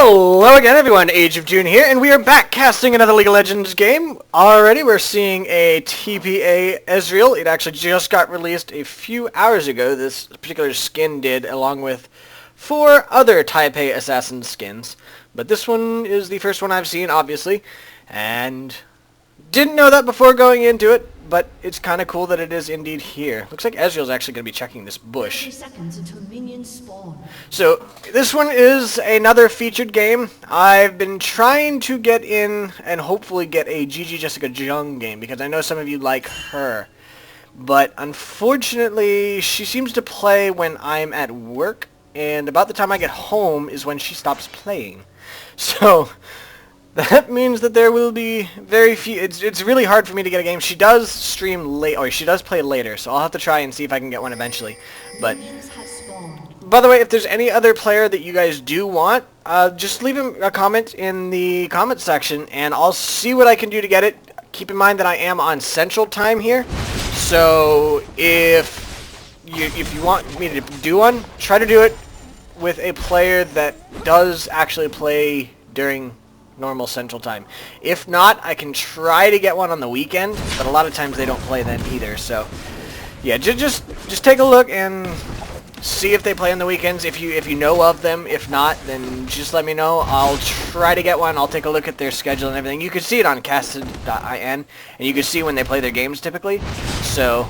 Hello again everyone, Age of June here, and we are back casting another League of Legends game. Already we're seeing a TPA Ezreal. It actually just got released a few hours ago, this particular skin did, along with 4 other Taipei assassin skins. But this one is the first one I've seen, obviously, and didn't know that before going into it, but it's kind of cool that it is indeed here. Looks like Ezreal's actually going to be checking this bush. 30 seconds until minions spawn. So, this one is another featured game. I've been trying to get in and hopefully get a Gigi Jessica Jung game, because I know some of you like her. But unfortunately, she seems to play when I'm at work, and about the time I get home is when she stops playing. So, that means that there will be very few. It's really hard for me to get a game. She does stream late, or she does play later, so I'll have to try and see if I can get one eventually. But by the way, if there's any other player that you guys do want, just leave a comment in the comment section, and I'll see what I can do to get it. Keep in mind that I am on Central Time here, so if you want me to do one, try to do it with a player that does actually play during normal Central Time. If not, I can try to get one on the weekend, but a lot of times they don't play then either. So yeah, just take a look and see if they play on the weekends. If you know of them. If not, then just let me know. I'll try to get one. I'll take a look at their schedule and everything. You can see it on casted.in, and you can see when they play their games typically. So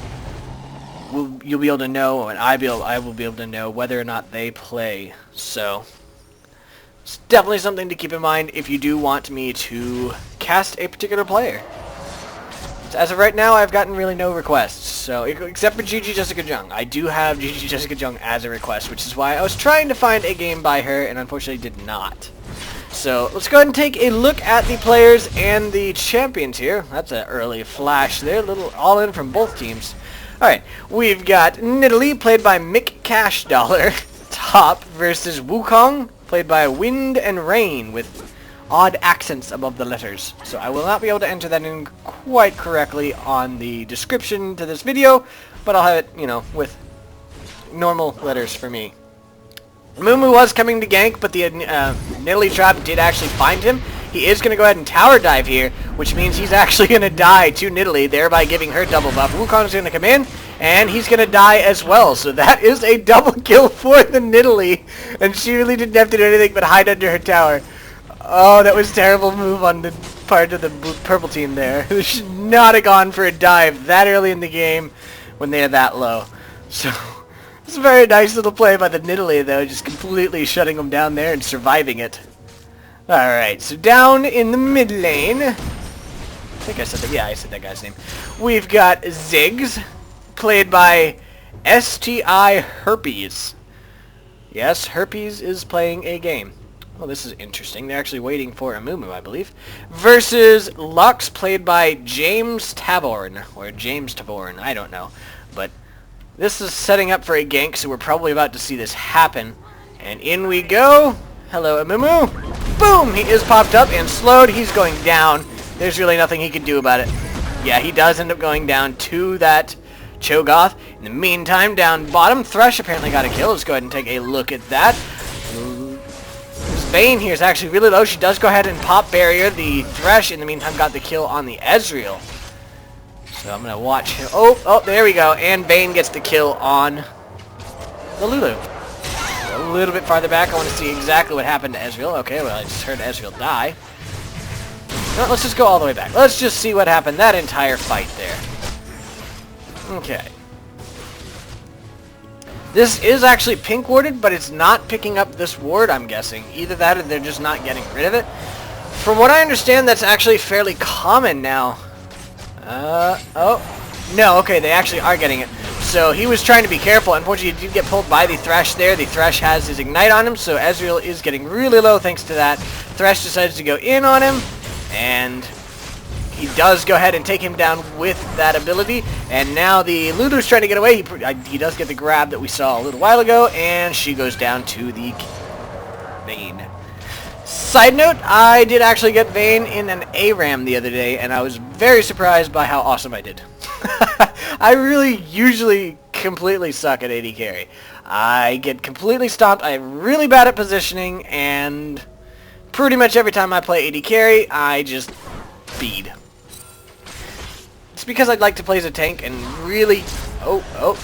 you'll be able to know, and I will be able to know whether or not they play. So it's definitely something to keep in mind if you do want me to cast a particular player. As of right now, I've gotten really no requests, so except for Gigi Jessica Jung. I do have Gigi Jessica Jung as a request, which is why I was trying to find a game by her and unfortunately did not. So let's go ahead and take a look at the players and the champions here. That's an early flash there, a little all-in from both teams. Alright, we've got Nidalee, played by McCashDollar, top, versus Wukong, played by Wind and Rain, with odd accents above the letters. So I will not be able to enter that in quite correctly on the description to this video, but I'll have it, you know, with normal letters for me. Amumu was coming to gank, but the Nidalee trap did actually find him. He is going to go ahead and tower dive here, which means he's actually going to die to Nidalee, thereby giving her double buff. Wukong's going to come in, and he's going to die as well. So that is a double kill for the Nidalee, and she really didn't have to do anything but hide under her tower. Oh, that was a terrible move on the part of the purple team there. They should not have gone for a dive that early in the game when they are that low. So it's a very nice little play by the Nidalee, though, just completely shutting them down there and surviving it. Alright, so down in the mid lane, I think I said that, yeah, I said that guy's name. We've got Ziggs, played by STiHerpes. Yes, Herpes is playing a game. Well, this is interesting. They're actually waiting for Amumu, I believe. Versus Lux, played by jamestavorn, or jamestavorn, I don't know. But this is setting up for a gank, so we're probably about to see this happen. And in we go. Hello, Amumu. Boom! He is popped up and slowed. He's going down. There's really nothing he can do about it. Yeah, he does end up going down to that Cho'Gath. In the meantime, down bottom, Thresh apparently got a kill. Let's go ahead and take a look at that. Vayne here is actually really low. She does go ahead and pop barrier. The Thresh, in the meantime, got the kill on the Ezreal. So I'm going to watch him. Oh, there we go. And Vayne gets the kill on the Lulu. A little bit farther back, I want to see exactly what happened to Ezreal. Okay, well, I just heard Ezreal die. No, let's just go all the way back. Let's just see what happened that entire fight there. Okay. This is actually pink warded, but it's not picking up this ward, I'm guessing. Either that or they're just not getting rid of it. From what I understand, that's actually fairly common now. Oh. No, okay, they actually are getting it. So he was trying to be careful. Unfortunately, he did get pulled by the Thresh there. The Thresh has his Ignite on him, so Ezreal is getting really low thanks to that. Thresh decides to go in on him, and he does go ahead and take him down with that ability. And now the Lulu's trying to get away. He does get the grab that we saw a little while ago, and she goes down to the Vayne. Side note, I did actually get Vayne in an ARAM the other day, and I was very surprised by how awesome I did. I really usually completely suck at AD carry. I get completely stomped. I'm really bad at positioning, and pretty much every time I play AD carry, I just feed. It's because I'd like to play as a tank and really... Oh,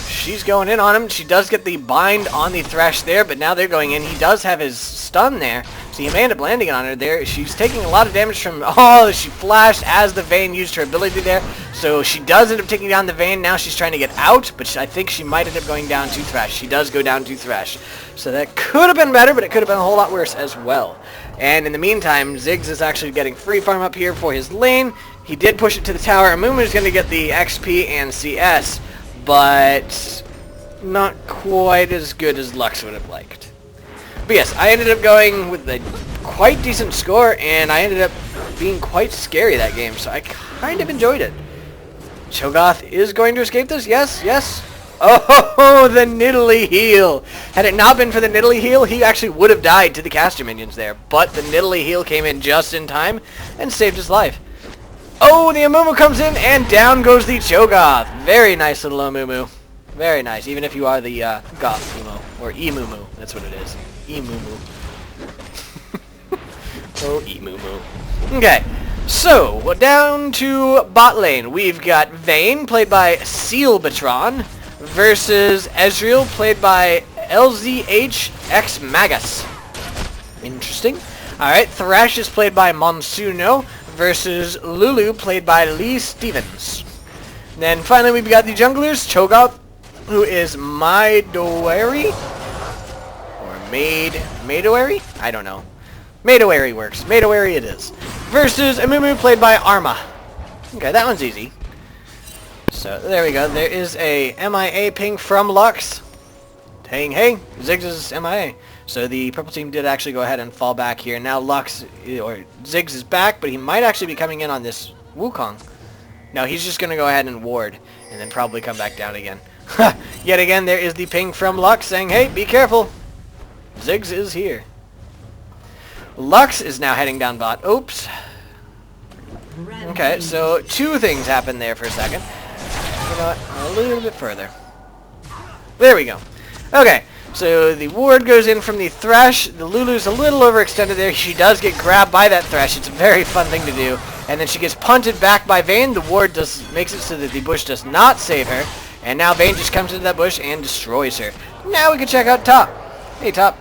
she's going in on him. She does get the bind on the Thresh there, but now they're going in. He does have his stun there, so he may end up landing it on her there. She's taking a lot of damage from... Oh, she flashed as the Vayne used her ability there, so she does end up taking down the Vayne. Now she's trying to get out, but I think she might end up going down to Thresh. She does go down to Thresh. So that could have been better, but it could have been a whole lot worse as well. And in the meantime, Ziggs is actually getting free farm up here for his lane. He did push it to the tower. Amumu is going to get the XP and CS, but not quite as good as Lux would have liked. But yes, I ended up going with a quite decent score, and I ended up being quite scary that game, so I kind of enjoyed it. Cho'Gath is going to escape this. Yes, yes. Oh, the Nidalee heal. Had it not been for the Nidalee heal, he actually would have died to the caster minions there, but the Nidalee heal came in just in time and saved his life. Oh, the Amumu comes in, and down goes the Cho'Gath. Very nice little Amumu. Very nice, even if you are the Goth Emo, or Emumu. That's what it is. Emumu. Oh, Emumu. Okay, so down to bot lane. We've got Vayne, played by sealbitron, versus Ezreal, played by LZH xMagus. Interesting. Alright, Thresh is played by Monsuno, versus Lulu, played by Lee Stevens. Then finally we've got the junglers, Cho'Gath, who is Maidoari? Or Maidoari? I don't know. Maidoari works. Maidoari it is. Versus Amumu, played by Armah. Okay, that one's easy. So, there we go. There is a MIA ping from Lux. Saying, hey, Ziggs is MIA. So the purple team did actually go ahead and fall back here. Now Lux, or Ziggs is back, but he might actually be coming in on this Wukong. No, he's just going to go ahead and ward, and then probably come back down again. Yet again, there is the ping from Lux saying, hey, be careful. Ziggs is here. Lux is now heading down bot. Oops. Okay, so two things happened there for a second. You know what? A little bit further. There we go. Okay, so the ward goes in from the Thresh. The Lulu's a little overextended there. She does get grabbed by that Thresh. It's a very fun thing to do. And then she gets punted back by Vayne. The ward makes it so that the bush does not save her. And now Vayne just comes into that bush and destroys her. Now we can check out top. Hey, top.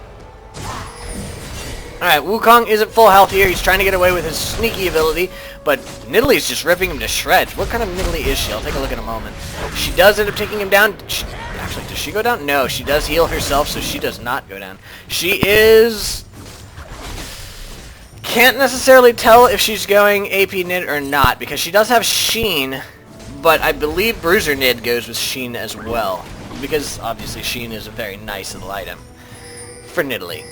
Alright, Wukong isn't full health here. He's trying to get away with his sneaky ability, but Nidalee's just ripping him to shreds. What kind of Nidalee is she? I'll take a look in a moment. She does end up taking him down. Actually, does she go down? No, she does heal herself, so she does not go down. She is... Can't necessarily tell if she's going AP Nid or not, because she does have Sheen, but I believe Bruiser Nid goes with Sheen as well, because obviously Sheen is a very nice little item for Nidalee.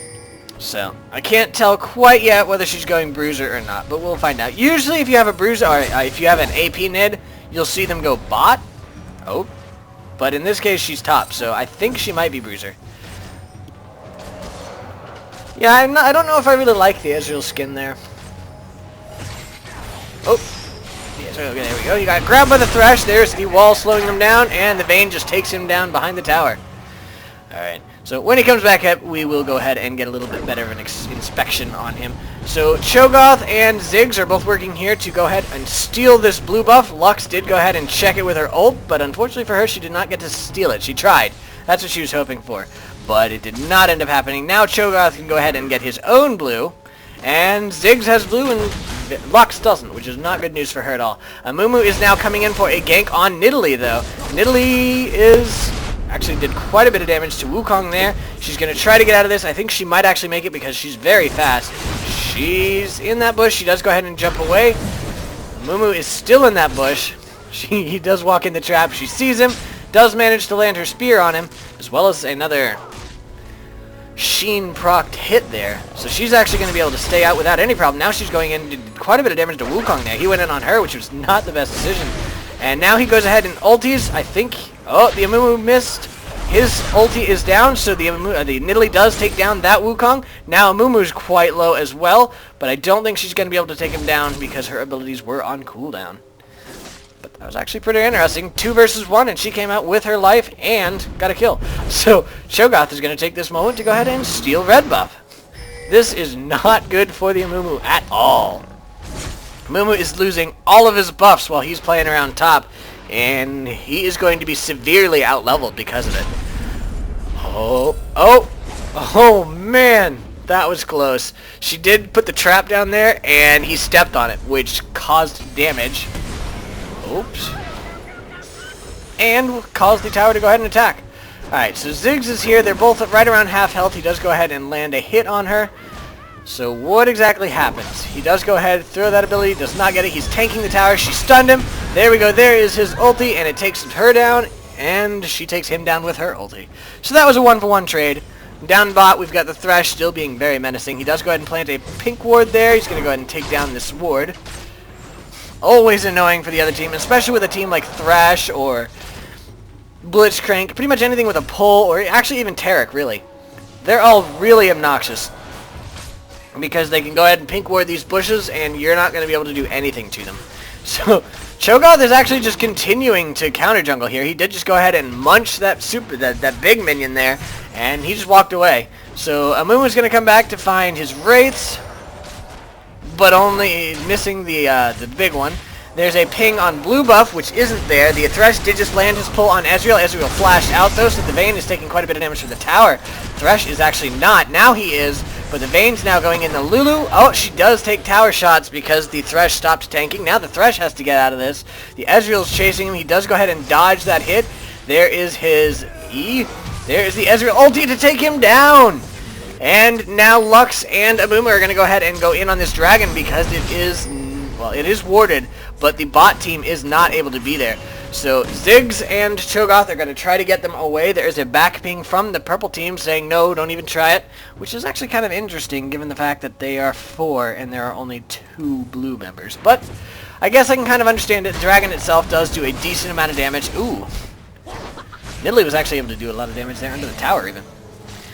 So, I can't tell quite yet whether she's going Bruiser or not, but we'll find out. Usually if you have a Bruiser, or if you have an AP Nid, you'll see them go bot. Oh. But in this case, she's top, so I think she might be Bruiser. Yeah, I don't know if I really like the Ezreal skin there. Oh. Yes, okay, there we go. You got grabbed by the Thresh. There's the wall slowing him down, and the Vayne just takes him down behind the tower. Alright. So when he comes back up, we will go ahead and get a little bit better of an inspection on him. So Cho'Gath and Ziggs are both working here to go ahead and steal this blue buff. Lux did go ahead and check it with her ult, but unfortunately for her, she did not get to steal it. She tried. That's what she was hoping for. But it did not end up happening. Now Cho'Gath can go ahead and get his own blue, and Ziggs has blue and Lux doesn't, which is not good news for her at all. Amumu is now coming in for a gank on Nidalee, though. Nidalee is... actually did quite a bit of damage to Wukong there. She's going to try to get out of this. I think she might actually make it because she's very fast. She's in that bush. She does go ahead and jump away. Amumu is still in that bush. He does walk in the trap. She sees him, does manage to land her spear on him, as well as another Sheen procced hit there. So she's actually going to be able to stay out without any problem. Now she's going in, did quite a bit of damage to Wukong there. He went in on her, which was not the best decision. And now he goes ahead and ulties. I think... Oh, the Amumu missed. His ulti is down, so the Nidalee does take down that Wukong. Now Amumu's quite low as well, but I don't think she's going to be able to take him down because her abilities were on cooldown. But that was actually pretty interesting. 2 versus 1, and she came out with her life and got a kill. So Cho'Gath is going to take this moment to go ahead and steal red buff. This is not good for the Amumu at all. Amumu is losing all of his buffs while he's playing around top, and he is going to be severely out-leveled because of it. Oh man, that was close. She did put the trap down there, and he stepped on it, which caused damage. Oops. And caused the tower to go ahead and attack. Alright, so Ziggs is here. They're both right around half health. He does go ahead and land a hit on her. So what exactly happens? He does go ahead, throw that ability, does not get it. He's tanking the tower. She stunned him. There we go. There is his ulti, and it takes her down, and she takes him down with her ulti. So that was a 1-for-1 trade. Down bot, we've got the Thresh still being very menacing. He does go ahead and plant a pink ward there. He's going to go ahead and take down this ward. Always annoying for the other team, especially with a team like Thresh or Blitzcrank. Pretty much anything with a pull, or actually even Taric, really. They're all really obnoxious, because they can go ahead and pink ward these bushes, and you're not going to be able to do anything to them. So Cho'Gath is actually just continuing to counter jungle here. He did just go ahead and munch that big minion there, and he just walked away. So Amumu's going to come back to find his wraiths, but only missing the big one. There's a ping on blue buff, which isn't there. The Thresh did just land his pull on Ezreal. Ezreal flashed out, though, so the Vayne is taking quite a bit of damage from the tower. Thresh is actually not. Now he is, but the Vayne's now going into Lulu. Oh, she does take tower shots because the Thresh stopped tanking. Now the Thresh has to get out of this. The Ezreal's chasing him. He does go ahead and dodge that hit. There is his E. There is the Ezreal ulti to take him down. And now Lux and Amumu are going to go ahead and go in on this dragon because it is, well, it is warded, but the bot team is not able to be there. So Ziggs and Cho'Gath are going to try to get them away. There is a back ping from the purple team saying, no, don't even try it, which is actually kind of interesting given the fact that they are 4 and there are only 2 blue members. But I guess I can kind of understand it. Dragon itself does do a decent amount of damage. Ooh. Nidalee was actually able to do a lot of damage there under the tower even.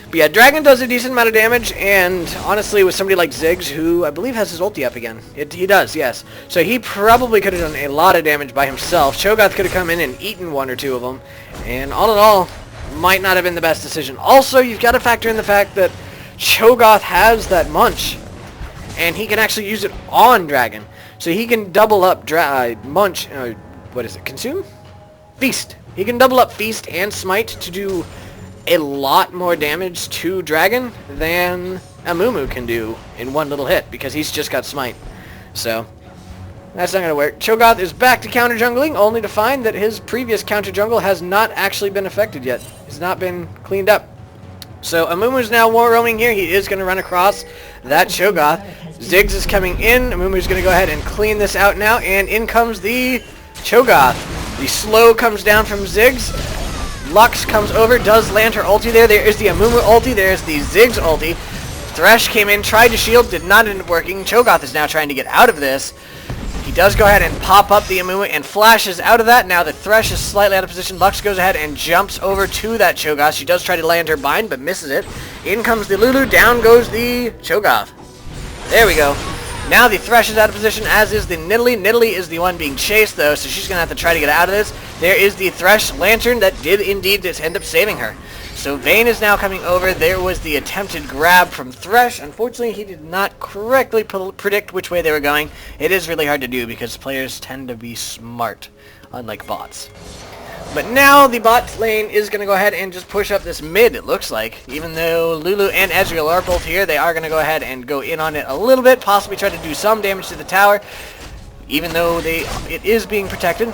But yeah, Dragon does a decent amount of damage, and honestly, with somebody like Ziggs, who I believe has his ulti up again. He does, yes. So he probably could have done a lot of damage by himself. Cho'Gath could have come in and eaten 1 or 2 of them, and all in all, might not have been the best decision. Also, you've got to factor in the fact that Cho'Gath has that munch, and he can actually use it on Dragon. So he can double up munch, what is it, consume? Feast. He can double up Feast and Smite to do a lot more damage to Dragon than Amumu can do in 1 little hit, because he's just got Smite. So that's not going to work. Cho'Gath is back to counter jungling, only to find that his previous counter jungle has not actually been affected yet. It's not been cleaned up. So Amumu's now war roaming here. He is going to run across that Cho'Gath. Ziggs is coming in. Amumu's going to go ahead and clean this out now, and in comes the Cho'Gath. The slow comes down from Ziggs. Lux comes over, does land her ulti there. There is the Amumu ulti. There's the Ziggs ulti. Thresh came in, tried to shield, did not end up working. Cho'Gath is now trying to get out of this. He does go ahead and pop up the Amumu and flashes out of that. Now the Thresh is slightly out of position. Lux goes ahead and jumps over to that Cho'Gath. She does try to land her bind, but misses it. In comes the Lulu. Down goes the Cho'Gath. There we go. Now the Thresh is out of position, as is the Nidalee. Nidalee is the one being chased, though, so she's going to have to try to get out of this. There is the Thresh Lantern that did indeed just end up saving her. So Vayne is now coming over. There was the attempted grab from Thresh. Unfortunately, he did not correctly predict which way they were going. It is really hard to do because players tend to be smart, unlike bots. But now the bot lane is going to go ahead and just push up this mid, it looks like. Even though Lulu and Ezreal are both here, they are going to go ahead and go in on it a little bit, possibly try to do some damage to the tower, even though it is being protected.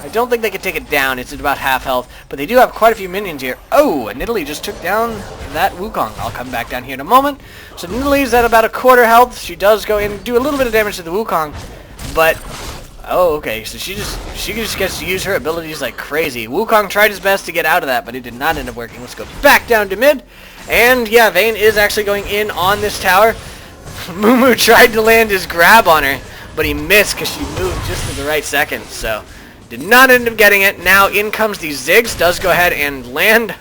I don't think they can take it down. It's at about half health, but they do have quite a few minions here. Oh, and Nidalee just took down that Wukong. I'll come back down here in a moment. So Nidalee's at about a quarter health. She does go in and do a little bit of damage to the Wukong, but oh, okay, so she just gets to use her abilities like crazy. Wukong tried his best to get out of that, but it did not end up working. Let's go back down to mid. And yeah, Vayne is actually going in on this tower. Mumu tried to land his grab on her, but he missed because she moved just at the right second. So did not end up getting it. Now in comes the Ziggs. Does go ahead and land.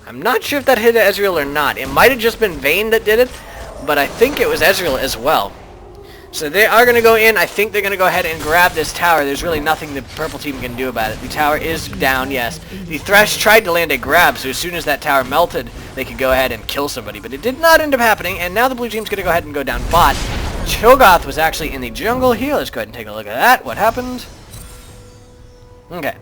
I'm not sure if that hit Ezreal or not. It might have just been Vayne that did it, but I think it was Ezreal as well. So they are going to go in. I think they're going to go ahead and grab this tower. There's really nothing the purple team can do about it. The tower is down, yes. The Thresh tried to land a grab, so as soon as that tower melted, they could go ahead and kill somebody. But it did not end up happening, and now the blue team's going to go ahead and go down bot. Cho'Gath was actually in the jungle here. Let's go ahead and take a look at that. What happened? Okay.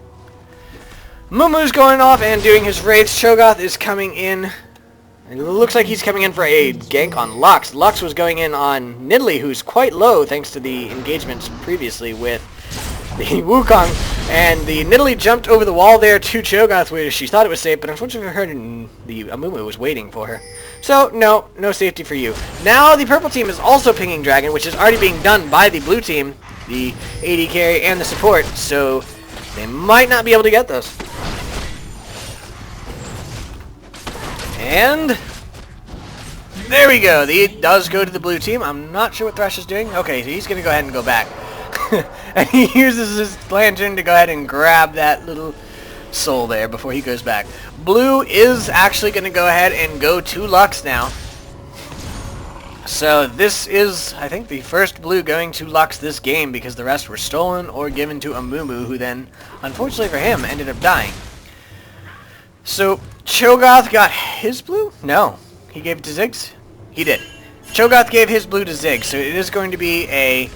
Mumu's going off and doing his raids. Cho'Gath is coming in. It looks like he's coming in for a gank on Lux. Lux was going in on Nidalee, who's quite low thanks to the engagements previously with the Wukong. And the Nidalee jumped over the wall there to Cho'Gath where she thought it was safe, but unfortunately for her, the Amumu was waiting for her. So, no safety for you. Now the purple team is also pinging Dragon, which is already being done by the blue team, the AD carry and the support, so they might not be able to get this. And there we go. It does go to the blue team. I'm not sure what Thresh is doing. Okay, so he's going to go ahead and go back. And he uses his lantern to go ahead and grab that little soul there before he goes back. Blue is actually going to go ahead and go to Lux now. So this is, I think, the first blue going to Lux this game because the rest were stolen or given to Amumu, who then, unfortunately for him, ended up dying. So Cho'Gath got his blue? No. He gave it to Ziggs? He did. Cho'Gath gave his blue to Ziggs, so it is going to be a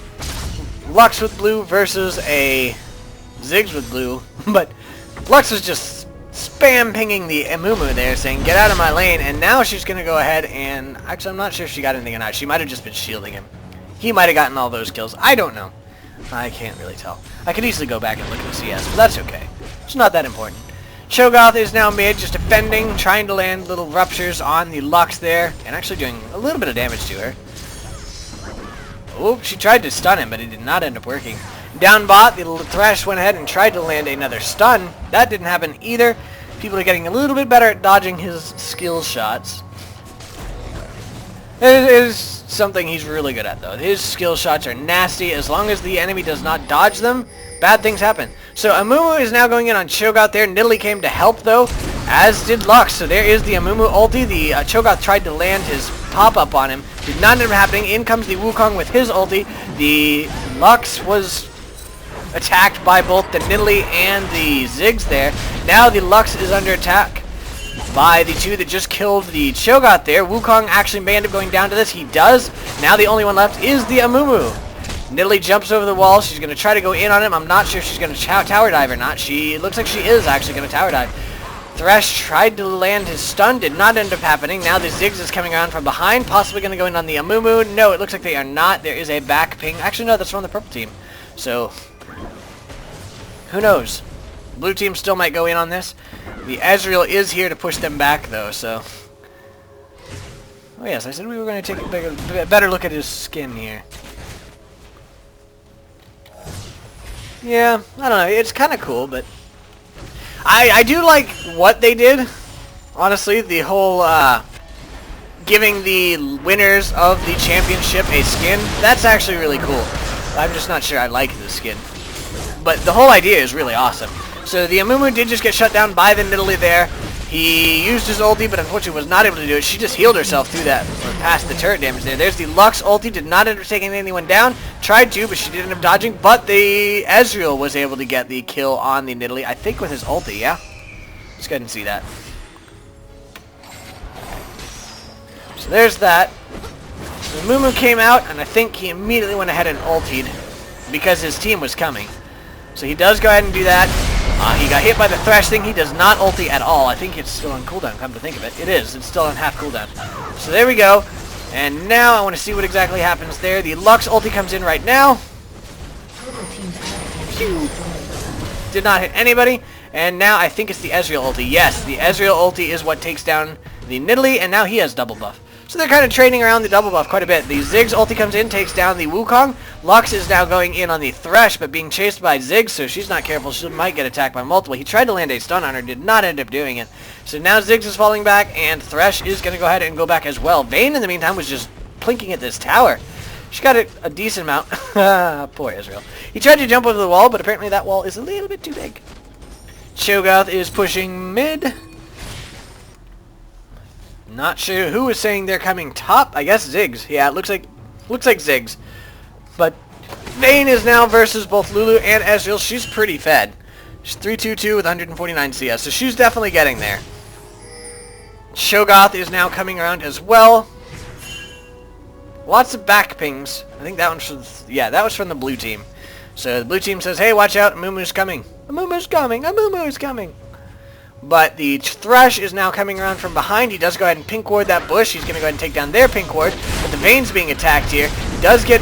Lux with blue versus a Ziggs with blue. But Lux was just spam pinging the Amumu there saying, get out of my lane, and now she's going to go ahead and... Actually, I'm not sure if she got anything or not. She might have just been shielding him. He might have gotten all those kills. I don't know. I can't really tell. I could easily go back and look at the CS, but that's okay. It's not that important. Cho'Gath is now mid, just defending, trying to land little ruptures on the Lux there, and actually doing a little bit of damage to her. Oh, she tried to stun him, but it did not end up working. Down bot, the Thresh went ahead and tried to land another stun. That didn't happen either. People are getting a little bit better at dodging his skill shots. It is something he's really good at, though. His skill shots are nasty. As long as the enemy does not dodge them, bad things happen. So Amumu is now going in on Cho'Gath there. Nidalee came to help, though, as did Lux. So there is the Amumu ulti. The Cho'Gath tried to land his pop-up on him. Did not end up happening. In comes the Wukong with his ulti. The Lux was attacked by both the Nidalee and the Ziggs there. Now the Lux is under attack by the two that just killed the Cho'Gath there. Wukong actually may end up going down to this. He does. Now the only one left is the Amumu. Nidalee jumps over the wall. She's going to try to go in on him. I'm not sure if she's going to tower dive or not. It looks like she is actually going to tower dive. Thresh tried to land his stun. Did not end up happening. Now the Ziggs is coming around from behind. Possibly going to go in on the Amumu. No, it looks like they are not. There is a back ping. Actually, no, that's from the purple team. So, who knows? Blue team still might go in on this. The Ezreal is here to push them back, though, so... Oh, yes, I said we were going to take a better look at his skin here. Yeah, I don't know. It's kind of cool, but... I do like what they did. Honestly, the whole, giving the winners of the championship a skin, that's actually really cool. I'm just not sure I like the skin. But the whole idea is really awesome. So the Amumu did just get shut down by the Nidalee there. He used his ulti, but unfortunately was not able to do it. She just healed herself through that, or past the turret damage there. There's the Lux ulti, did not end up taking anyone down. Tried to, but she did end up dodging. But the Ezreal was able to get the kill on the Nidalee, I think with his ulti, yeah? Let's go ahead and see that. So there's that. The Amumu came out, and I think he immediately went ahead and ultied because his team was coming. So he does go ahead and do that. He got hit by the Thresh thing. He does not ulti at all. I think it's still on cooldown, come to think of it. It is. It's still on half cooldown. So there we go. And now I want to see what exactly happens there. The Lux ulti comes in right now. Pew. Did not hit anybody. And now I think it's the Ezreal ulti. Yes, the Ezreal ulti is what takes down the Nidalee, and now he has double buff. So they're kind of trading around the double buff quite a bit. The Ziggs ulti comes in, takes down the Wukong. Lux is now going in on the Thresh, but being chased by Ziggs, so she's not careful. She might get attacked by multiple. He tried to land a stun on her, did not end up doing it. So now Ziggs is falling back, and Thresh is going to go ahead and go back as well. Vayne, in the meantime, was just plinking at this tower. She got a decent amount. Poor Ezreal. He tried to jump over the wall, but apparently that wall is a little bit too big. Cho'Gath is pushing mid. Not sure who is saying they're coming top. I guess Ziggs. Yeah, it looks like Ziggs. But Vayne is now versus both Lulu and Ezreal. She's pretty fed. She's 322 with 149 CS, so she's definitely getting there. Cho'Gath is now coming around as well. Lots of back pings. I think that one's from, yeah, that was from the blue team. So the blue team says, hey, watch out, Amumu's coming. Amumu's coming, Amumu's coming. But the Thresh is now coming around from behind. He does go ahead and pink ward that bush. He's going to go ahead and take down their pink ward. But the Vayne's being attacked here. He does get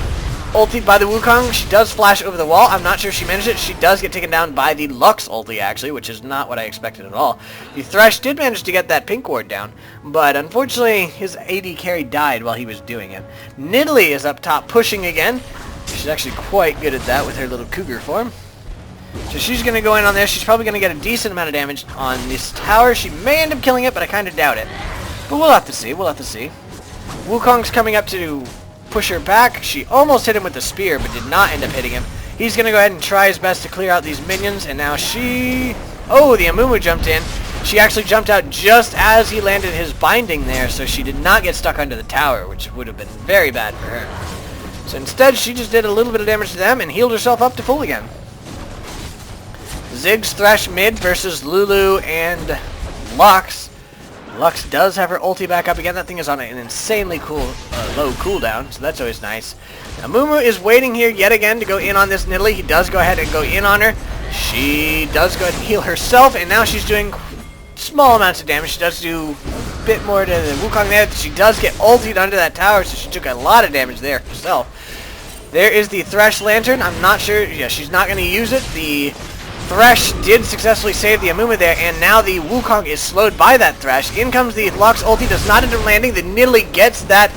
ultied by the Wukong. She does flash over the wall. I'm not sure if she managed it. She does get taken down by the Lux ulti, actually, which is not what I expected at all. The Thresh did manage to get that pink ward down, but unfortunately his AD carry died while he was doing it. Nidalee is up top pushing again. She's actually quite good at that with her little cougar form. So she's going to go in on there. She's probably going to get a decent amount of damage on this tower. She may end up killing it, but I kind of doubt it. But we'll have to see. We'll have to see. Wukong's coming up to push her back. She almost hit him with the spear, but did not end up hitting him. He's going to go ahead and try his best to clear out these minions, and now she... Oh, the Amumu jumped in. She actually jumped out just as he landed his binding there, so she did not get stuck under the tower, which would have been very bad for her. So instead, she just did a little bit of damage to them and healed herself up to full again. Ziggs Thresh mid versus Lulu and Lux. Lux does have her ulti back up again. That thing is on an insanely low cooldown, so that's always nice. Now, Amumu is waiting here yet again to go in on this Nidalee. He does go ahead and go in on her. She does go ahead and heal herself, and now she's doing small amounts of damage. She does do a bit more to the Wukong there. She does get ultied under that tower, so she took a lot of damage there herself. There is the Thresh Lantern. I'm not sure. Yeah, she's not going to use it. The Thresh did successfully save the Amumu there, and now the Wukong is slowed by that Thresh. In comes the Lux ulti, does not end up landing. The Nidalee gets that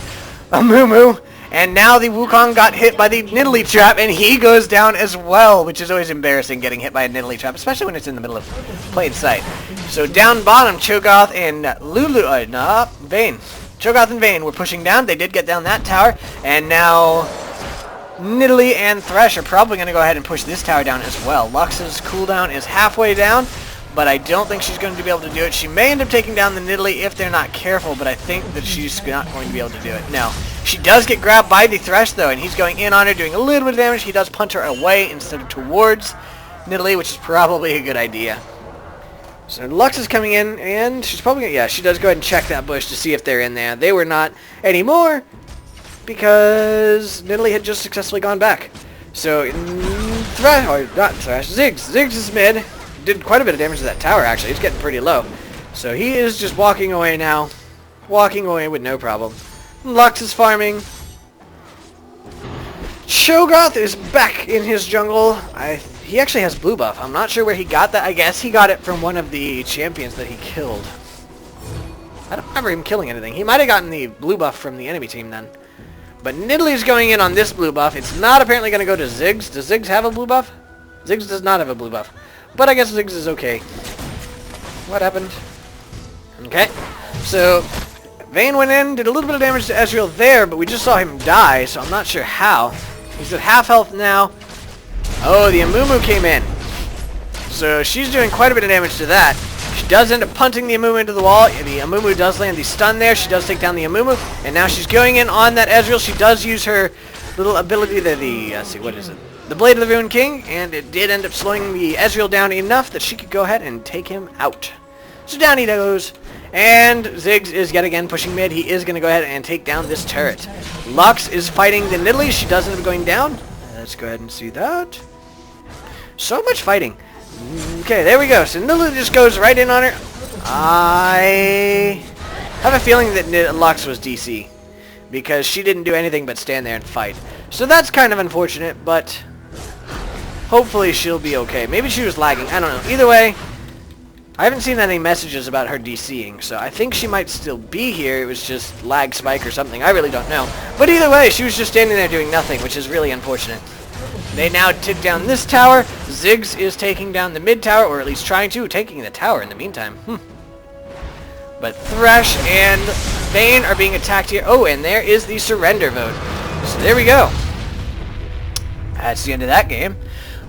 Amumu, and now the Wukong got hit by the Nidalee trap, and he goes down as well, which is always embarrassing getting hit by a Nidalee trap, especially when it's in the middle of plain sight. So down bottom, Cho'Gath and Vayne. Cho'Gath and Vayne were pushing down. They did get down that tower, and now Nidalee and Thresh are probably going to go ahead and push this tower down as well. Lux's cooldown is halfway down, but I don't think she's going to be able to do it. She may end up taking down the Nidalee if they're not careful, but I think that she's not going to be able to do it. No. She does get grabbed by the Thresh, though, and he's going in on her, doing a little bit of damage. He does punch her away instead of towards Nidalee, which is probably a good idea. So Lux is coming in, and she's probably going to, yeah, she does go ahead and check that bush to see if they're in there. They were not anymore, because Nidalee had just successfully gone back. So, Thresh, or not Thresh, Ziggs. Ziggs is mid. Did quite a bit of damage to that tower, actually. It's getting pretty low. So he is just walking away now. Walking away with no problem. Lux is farming. Cho'Gath is back in his jungle. He actually has blue buff. I'm not sure where he got that. I guess he got it from one of the champions that he killed. I don't remember him killing anything. He might have gotten the blue buff from the enemy team then. But Nidalee's going in on this blue buff. It's not apparently going to go to Ziggs. Does Ziggs have a blue buff? Ziggs does not have a blue buff. But I guess Ziggs is okay. What happened? Okay. So, Vayne went in, did a little bit of damage to Ezreal there, but we just saw him die, so I'm not sure how. He's at half health now. Oh, the Amumu came in. So she's doing quite a bit of damage to that. She does end up punting the Amumu into the wall. The Amumu does land the stun there. She does take down the Amumu. And now she's going in on that Ezreal. She does use her little ability, let's see, what is it? The Blade of the Ruined King. And it did end up slowing the Ezreal down enough that she could go ahead and take him out. So down he goes. And Ziggs is yet again pushing mid. He is going to go ahead and take down this turret. Lux is fighting the Nidalee. She does end up going down. Let's go ahead and see that. So much fighting. Okay, there we go. So Nidalee just goes right in on her. I have a feeling that Lux was DC, because she didn't do anything but stand there and fight. So that's kind of unfortunate, but hopefully she'll be okay. Maybe she was lagging. I don't know. Either way, I haven't seen any messages about her DCing, so I think she might still be here. It was just lag spike or something. I really don't know. But either way, she was just standing there doing nothing, which is really unfortunate. They now take down this tower. Ziggs is taking down the mid tower, or at least trying to, taking the tower in the meantime. But Thresh and Vayne are being attacked here. Oh, and there is the surrender vote. So there we go. That's the end of that game.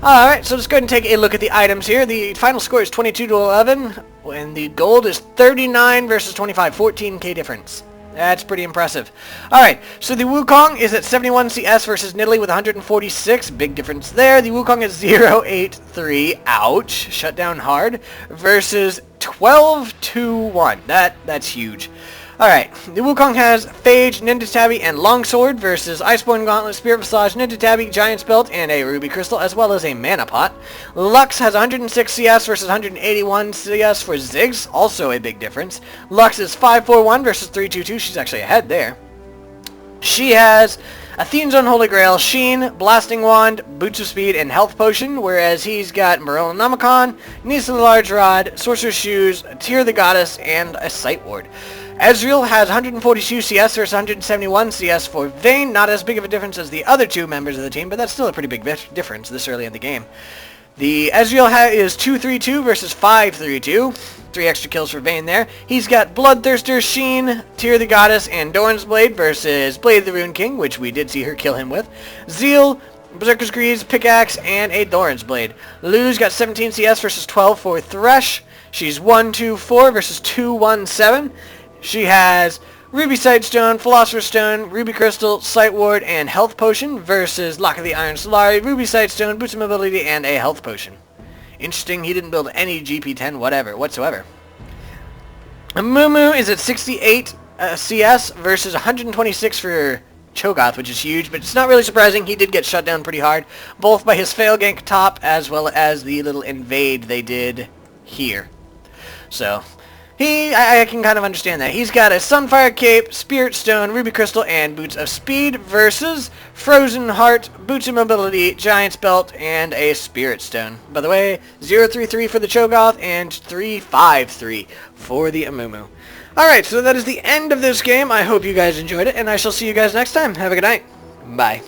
Alright, so let's go ahead and take a look at the items here. The final score is 22-11, and the gold is 39 versus 25, 14k difference. That's pretty impressive. Alright, so the Wukong is at 71 CS versus Nidalee with 146. Big difference there. The Wukong is 083. Ouch. Shut down hard. Versus 12-1. That's huge. Alright, the Wukong has Phage, Nidalee, and Longsword versus Iceborne Gauntlet, Spirit Visage, Nidalee, Giant's Belt, and a Ruby Crystal, as well as a Mana Pot. Lux has 106 CS versus 181 CS for Ziggs, also a big difference. Lux is 541 versus 322, she's actually ahead there. She has Athene's Unholy Grail, Sheen, Blasting Wand, Boots of Speed, and Health Potion, whereas he's got Morellonomicon, Nisa the Large Rod, Sorcerer's Shoes, Tear the Goddess, and a Sight Ward. Ezreal has 142 CS versus 171 CS for Vayne. Not as big of a difference as the other two members of the team, but that's still a pretty big difference this early in the game. The Ezreal is 232 versus 532. 3 extra kills for Vayne there. He's got Bloodthirster, Sheen, Tear the Goddess, and Doran's Blade versus Blade of the Rune King, which we did see her kill him with. Zeal, Berserker's Greaves, Pickaxe, and a Doran's Blade. Lulu's got 17 CS versus 12 for Thresh. She's 124 versus 217. She has Ruby Sightstone, Philosopher's Stone, Ruby Crystal, Sight Ward, and Health Potion versus Lock of the Iron Solari, Ruby Sightstone, Boost of Mobility, and a Health Potion. Interesting, he didn't build any GP10 whatsoever. Amumu is at 68 CS versus 126 for Cho'Gath, which is huge, but it's not really surprising. He did get shut down pretty hard, both by his fail gank top as well as the little invade they did here. So I can kind of understand that. He's got a Sunfire Cape, Spirit Stone, Ruby Crystal, and Boots of Speed versus Frozen Heart, Boots of Mobility, Giant's Belt, and a Spirit Stone. By the way, 033 for the Cho'Gath and 353 for the Amumu. Alright, so that is the end of this game. I hope you guys enjoyed it, and I shall see you guys next time. Have a good night. Bye.